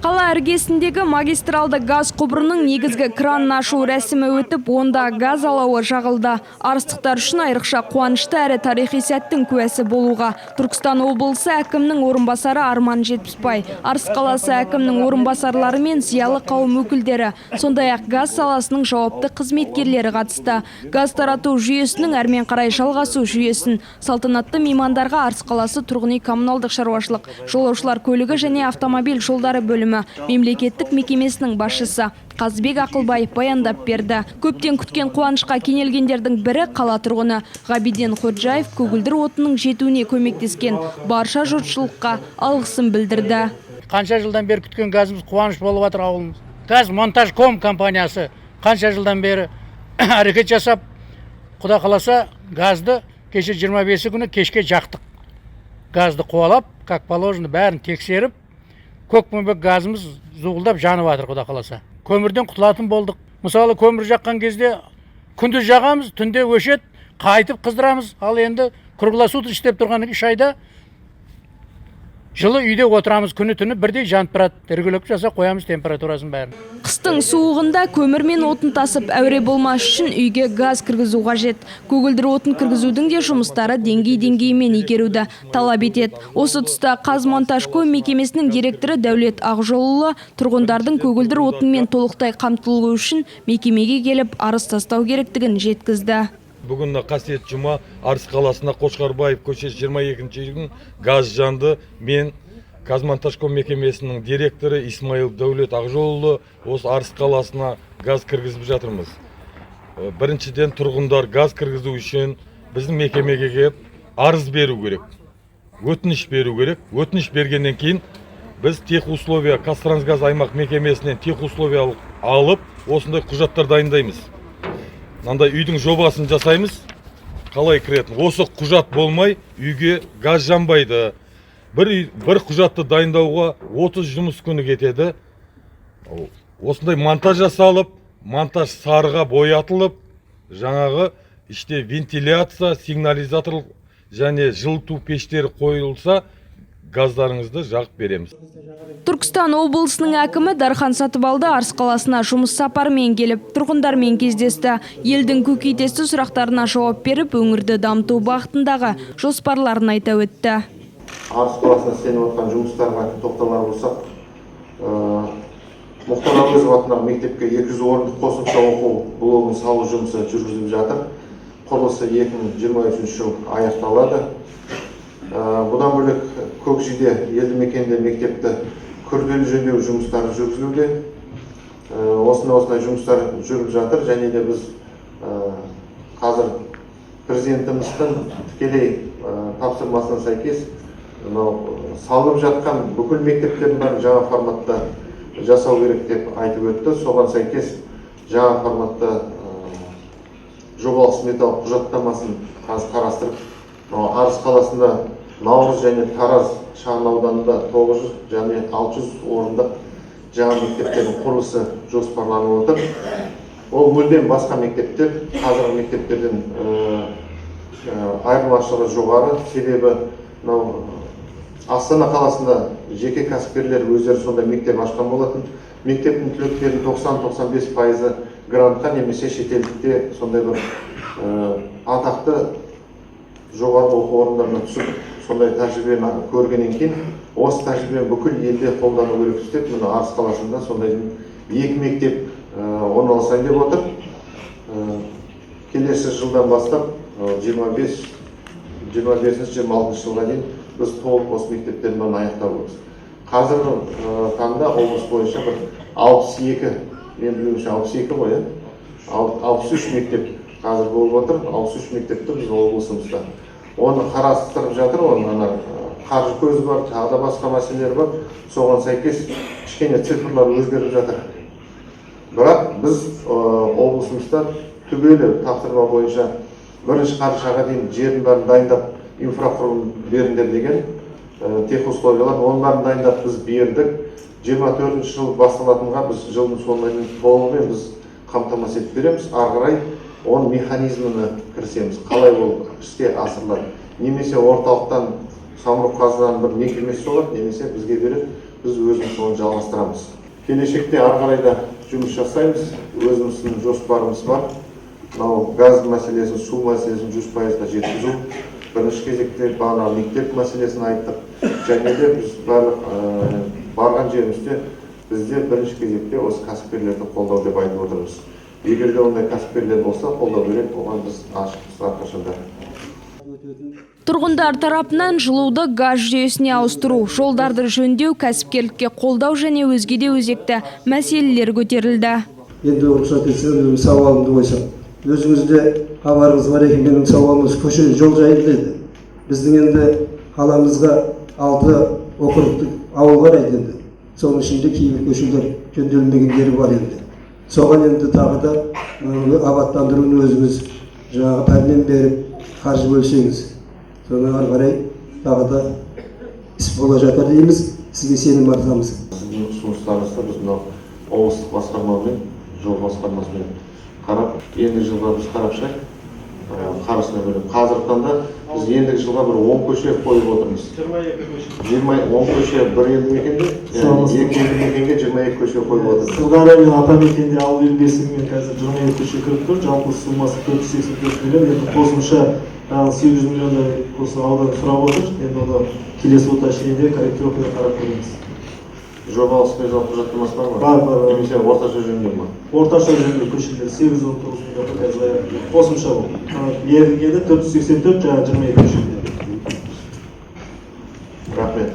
Қала іргесіндегі магистралды газ құбырының негізгі кранын ашу рәсімі өтіп, онда газ алауы жағылды. Арыстықтар үшін айрықша қуанышты әрі тарихи сәттің куәсі болуға Түркістан облысы әкімнің орынбасары Арман Жетпісбай, Арыс қаласы әкімнің орынбасарлары мен зиялы қауым өкілдері, сондай-ақ газ саласының жауапты қызметкерлері қатысты. Газ тарату жүйесінің әрмен қарай жалғасу жүйесін салтанатты меймандарға Арыс қаласы тұрғын үй коммуналдық шаруашылық, жолаушылар көлігі және автомобиль жолдары бөлімі мемлекеттік мекемесінің басшысы Қазбек Ақылбаев баяндап берді. Көптен күткен қуанышқа кенелгендердің бірі қала тұрғыны Ғабиден Ходжаев көгілдір отынның жетуіне көмектескен барша жұртшылыққа алғысын білдірді. Қанша жылдан бері күткен газымыз қуаныш болып жатыр ауылымыз. Газмонтажком компаниясы қанша жылдан бері әрекет жасап, Құда қаласа газды кеше 25 күні кешке жақтық. Газды қуалап, как положено бәрін тексеріп, көкпеңбек газымыз зуылдап жанып жатыр Құда қаласа. Көмірден құтылатын болдық. Мысалы, көмір жаққан кезде күндіз жағамыз, түнде өшет, қайтып қыздырамыз. Ал енді круглосуточно істеп тұрған 3 айда жылы үйде отырамыз, күні-түні бірдей жанып тұрады. Регулировка жасап қоямыз температурасын бәрін. Қыстың суығында көмір мен отын тасып әуре болмас үшін үйге газ кіргізу қажет. Көгілдір отын кіргізудің де жұмыстары деңгей-деңгейімен игеруді талап етеді. Осы тұста Қазмонтажком мекемесінің директоры Дәулет Ақжолұлы тұрғындардың көгілдір отынмен толықтай қамтылуы үшін мекемеге келіп арыз тастау керектігін жеткізді. Бүгін қасиет жұма Арыс қаласына Қошқарбаев көшесі 22-ші үйдің газ жанды. Мен Қазмонтажком мекемесінің директоры Исмаил Дәулет Ақжолұлы осы Арыс қаласына газ кіргізіп жатырмыз. Біріншіден тұрғындар газ кіргізу үшін біздің мекемеге келіп арыз беру керек, өтініш беру керек. Өтініш бергеннен кейін біз техусловия Қазтрансгаз аймақ мекемесінен техусловия алып, осындай құжаттар дайындаймыз. Мынандай үйдің жобасын жасаймыз, қалай кіретін. Осы құжат болмай үйге газ жанбайды. Бір құжатты дайындауға 30 жұмыс күні кетеді. Осындай монтаж жасалып, монтаж сарыға боятылып, жаңағы іште вентиляция, сигнализатор және жылыту пештері қойылса, газдарыңызды жағып береміз. Түркістан облысының әкімі Дархан Сатыбалды Арыс қаласына жұмыс сапарымен келіп, тұрғындармен кездесті. Елдің көкейтесті сұрақтарына жауап беріп, өңірді дамыту бағытындағы жоспарларын айта өтті. Арыс қаласына істеліп отқан жұмыстарға тоқталар болсақ, Мұхтар Әуезов атындағы мектепке 200 орындық қосымша оқу блогын салу жұмысы жүргізіліп жатыр. Құрылысы 2023 жыл аяқталады. Бұдан бөлек Көкжиде елді мекенде мектепті күрделі жөндеу жұмыстары жүргізілуде. Осындай жұмыстар жүріп жатыр, және де біз қазір президентіміздің тікелей тапсырмасына сәйкес салынып жатқан бүкіл мектептердің бәрін жаңа форматта жасау керек деп айтып өтті. Соған сәйкес жаңа форматта жобалық сметалық құжаттамасын қарастырып, Арыс қаласында Наурыз және Тараз шағын ауданында 900 және 600 орындық жаңа мектептердің құрылысы жоспарланып отыр. Ол мүлдем басқа мектептер, қазіргі мектептерден айырмашылығы жоғары. Себебі Астана қаласында жеке кәсіпкерлер өздері сондай мектеп ашқан болатын. Мектептің түлектерінің 90-95% грантқа немесе шетелдікте сондай бір атақты жоғарғы оқу орындарына түсіп, сондай тәжірибені көргеннен кейін, осы тәжірибені бүкіл елде қолдану керек деп, мына Арыс қаласында сондай 2 мектеп орналасайын деп отыр. Келесі жылдан бастап 25-26 жылға дейін біз толық осы мектептермен аяқтаймыз. Қазіргі таңда облыс бойынша бір 62, мен білуімше 62 ғой, 63 мектеп қазір болып отыр. 63 мектепті біз облысымызда. Оны қарастырып жатыр, оны қаржы көзі бар, тағы да басқа мәселелер бар. Соған сәйкес кішкене цифрлар өзгеріп жатыр. Бірақ біз облысымызда түгелі тапсырма бойынша 1 қарашаға дейін жерін бәрін дайындап, инфрақұрылым беріңдер деген техусловиялар, оның бәрін дайындап біз бердік. 24 жыл басталатынға біз жылдың соңына дейін толығымен біз қамтамасыз етіп береміз. Ары қарай оның механизміне кірісеміз. Қалай ол іске асырылады. Немесе орталықтан Самұрық-қазынаның бір мекемесі болады, немесе бізге береді. біз өзіміз оны жалғастырамыз. Келешекте ары қарай да жұмыс жасаймыз, өзіміздің жоспарымыз бар. Мынау газ мәселесін, су мәселесін 100%-ға жеткізу. Бірінші кезекте бағана мектеп мәселесін айттық. Және де біз барлық барған жерімізде бізде бірінші кезекте осы кәсіпкерлерді қолдау деп айтып отырмыз. Егер де ондай кәсіпкерлер болса, қолдау береді, оған біз ашықпыз әрқашанда. Тұрғындар тарапынан жылуды газ жүйесіне ауыстыру, жолдарды жөндеу, кәсіпкерлікке қолдау және өзге де өзекті мәселелер көтерілді. Енді рұқсат етсеңіз, сауалымды қойсам. Өзіңізде хабарыңыз бар екен, менің сауалымыз көше жол жайында еді. Біздің енді қаламызға 6 округтік ауыл бар еді. Соның ішінде кейбір көшелер жөнделмегендері бар еді. Соған енді тағы да абаттандыруын өзіңіз жаңағы пәрмен беріп, қаржы бөлсеңіз. Соны ары қарай тағы да іс бола жатыр дейміз. Сізге сенім артамыз. Сіздің ұсыныстарыңызды біз мынау облыстық басқармамен, жол басқармасымен қарап, ендігі жылға біз қарап шығайық. Қарасына бөліп. Қазіргі таңда біз ендігі жылға бір 10 көше қойып отырмыз. 10 көше бір елді мекенде, 2 елді мекенге 22 көше қойып отырмыз. Жылдары мен атамекенде ауыл ел бесігімен қазір 22 көше кіріп тұр. Жалпы суммасы 484 миллион. Енді қосымша 800 миллиондай осы аудан сұрап отыр. Енді оны келесі уточнениеде корректировкаға қарап көреміз. Жобалық сметалық құжаттамасы бар ма? Бар. Немесе орташа жөндеу ма? Орташа жөндеу көшелер 819 миллион қазір қосымша бұл. Берілгені 484, жаңа 22 көшелер. Рахмет.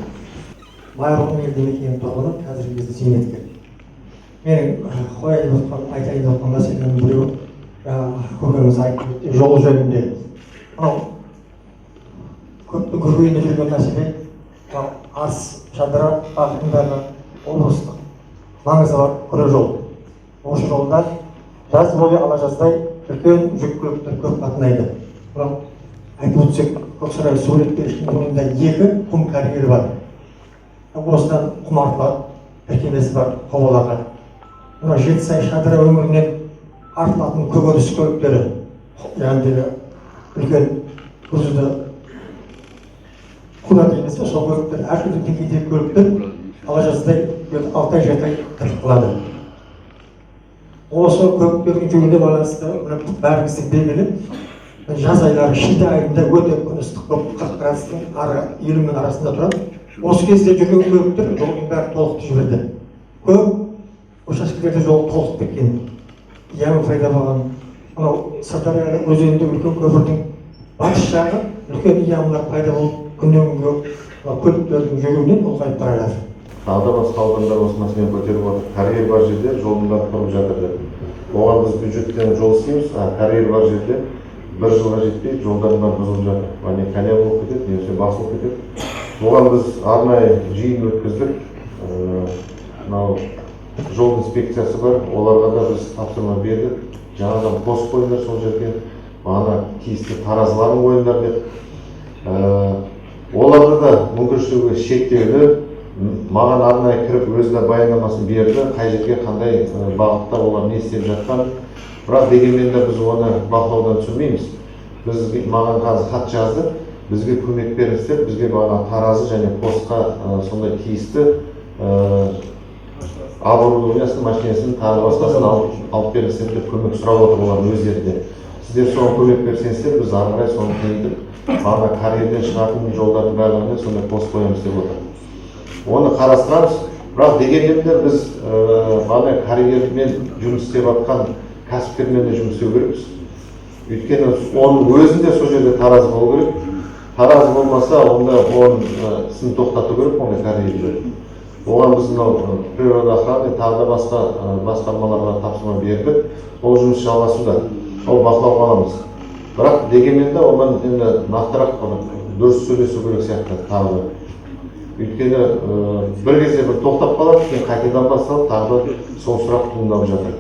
Барлық елді мекеннің тұрғыны қазіргі кезде зейнеткер. Менің қояйын айтайын отқан мәселенің біреуі көкеміз айтты жол жөнінде. Көргенде жүрген мәселе Арыс Шардара бағытындағы облыстық маңызы бар күре жол. Осы жолда жаз бойы ала жаздай үлкен жүк көліктер көп қатынайды. Айтып өтсек, Көксарай су реттегіштің бойында 2 құм карьері бар. Осыдан құмартылар тіркемесі бар Қобалаға. Мына Жетісай Шардара өңірінен артылатын көкөніс көліктері, яғни үлкен күрзіді құда дейміз, сол көліктер әртүрлі деңгейдегі көліктер ала жаздай 6-7 ай тіркеледі. Осы көліктердің жүруіне байланысты бәріміздің белгілі, жаз айлары шілде айында өте күн ыстық болып 40 градустың 50 мен арасында тұрады. Осы кезде жүрген көліктер жолдың бәрі толықты жіберді. Көп учаскелерде жол толып кеткен. Яма пайда болған. Мынау Сырдария өзенінде үлкен көпірдің батыс жағы үлкен ямалар пайда болып күннен күнге көліктердің жүруінен ұлғайып бара жатыр. Тағы да басқа аудандар осы мәселені көтеріп отыр. Карьер бар жерде жолдың бәрі тұрып жатыр деп. Оған біз бюджеттен жол істейміз, карьер бар жерде бір жылға жетпей жолдардың бәрі бұзылып жатыр. Не коня болып кетеді, немесе басылып кетеді. Оған біз арнайы жиын өткіздік. Мынау жол инспекциясы бар, оларға да біз тапсырма бердік. Жаңадан қосып қойыңдар сол жерге, бағана тиісті таразыларын қойыңдар деп. Оларды да мүмкіншілігі шектеулі, маған арнайы кіріп өзіне баяндамасын берді, қай жерге қандай бағытта олар не істеп жатқан. Бірақ дегенмен де біз оны бақылаудан түсірмейміз. Маған қазір хат жазды, бізге көмек беріңіздер, бізге бағана таразы және постқа сондай тиісті оборудованиясын, машинесін, тағы басқасын алып беріңіздер деп көмек сұрап отыр олар өздерінде. Сіздер соған көмек берсеңіздер, біз ары қарай соны кеңейтіп, бағана карьерден шығатын жолдардың барлығына сондай пост қоямыз деп отыр. Оны қарастырамыз, бірақ дегенмен де біз бағана карьермен жұмыс істеп жатқан кәсіпкермен де жұмыс істеу керекпіз. Өйткені оның өзінде сол жерде таразы болу керек. Таразы болмаса, онда оның ісін тоқтату керек, ондай карьерлер. Оған біз природа охраны тағы да басқа басқармаларға тапсырма бердік. Ол жұмыс жалғасуда. Ол бақылауға аламыз. Бірақ дегенмен де одан енді нақтырақ дұрыс сөйлесу керек сияқты тағы да. Өйткені бір кезде бір тоқтап қалады, кейін қайтадан басталып, тағы да сол сұрақ туындап жатыр.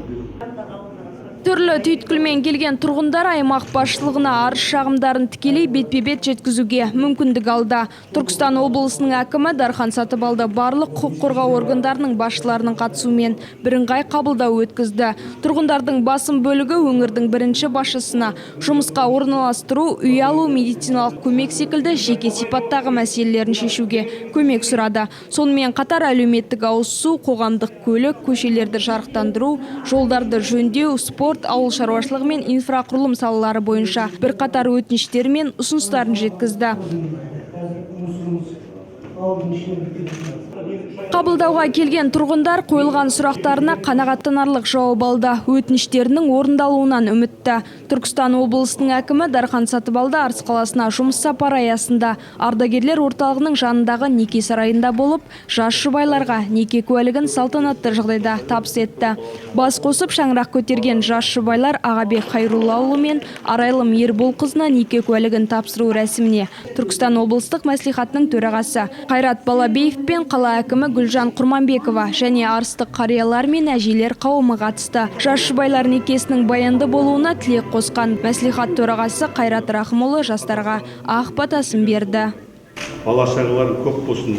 Түрлі түйткілмен келген тұрғындар аймақ басшылығына арыз шағымдарын тікелей бетпе-бет жеткізуге мүмкіндік алды. Түркістан облысының әкімі Дархан Сатыбалды барлық құқық қорғау органдарының басшыларының қатысуымен бірыңғай қабылдау өткізді. Тұрғындардың басым бөлігі өңірдің бірінші басшысына жұмысқа орналастыру, үй алу, медициналық көмек секілді жеке сипаттағы мәселелерін шешуге көмек сұрады. Сонымен қатар әлеуметтік ауыз су, қоғамдық көлік, көшелерді жарықтандыру, жолдарды жөндеу, спорт, ауыл шаруашылығы мен инфрақұрылым салалары бойынша бірқатар өтініштер мен ұсыныстарын жеткізді. Қабылдауға келген тұрғындар қойылған сұрақтарына қанағаттанарлық жауап алды. Өтініштерінің орындалуынан үмітті. Түркістан облысының әкімі Дархан Сатыбалды Арыс қаласына жұмыс сапары аясында ардагерлер орталығының жанындағы неке сарайында болып, жас жұбайларға неке куәлігін салтанатты жағдайда табыс етті. Бас қосып шаңырақ көтерген жас жұбайлар Ағабек Хайруллаұлы мен Арайлым Ерболқызына неке куәлігін тапсыру рәсіміне Түркістан облыстық мәслихатының төрағасы Қайрат Балабеев пен қала әкімі Гүлжан Құрманбекова және арыстық қариялар мен әжелер қауымы қатысты. Жас жұбайлар некесінің баянды болуына тілек қосқан мәслихат төрағасы Қайрат Рахымұлы жастарға ақ батасын берді. Бала шағаларың көп болсын,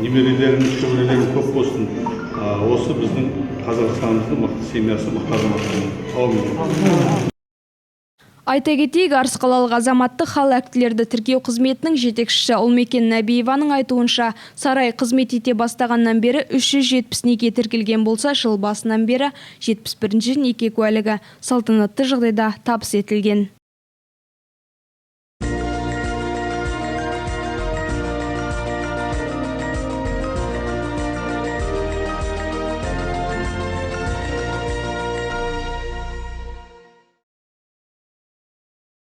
немерелерің, шөберелерің көп болсын. Осы біздің Қазақстанымыздың мықты семьясы, мықты азаматтарының. Айта кетейік, Арыс қалалық азаматтық хал актілерді тіркеу қызметінің жетекшісі Ұлмекен Нәбиеваның айтуынша, сарай қызмет ете бастағаннан бері 370 неке тіркелген болса, жыл басынан бері 71-ші неке куәлігі салтанатты жағдайда табыс етілген.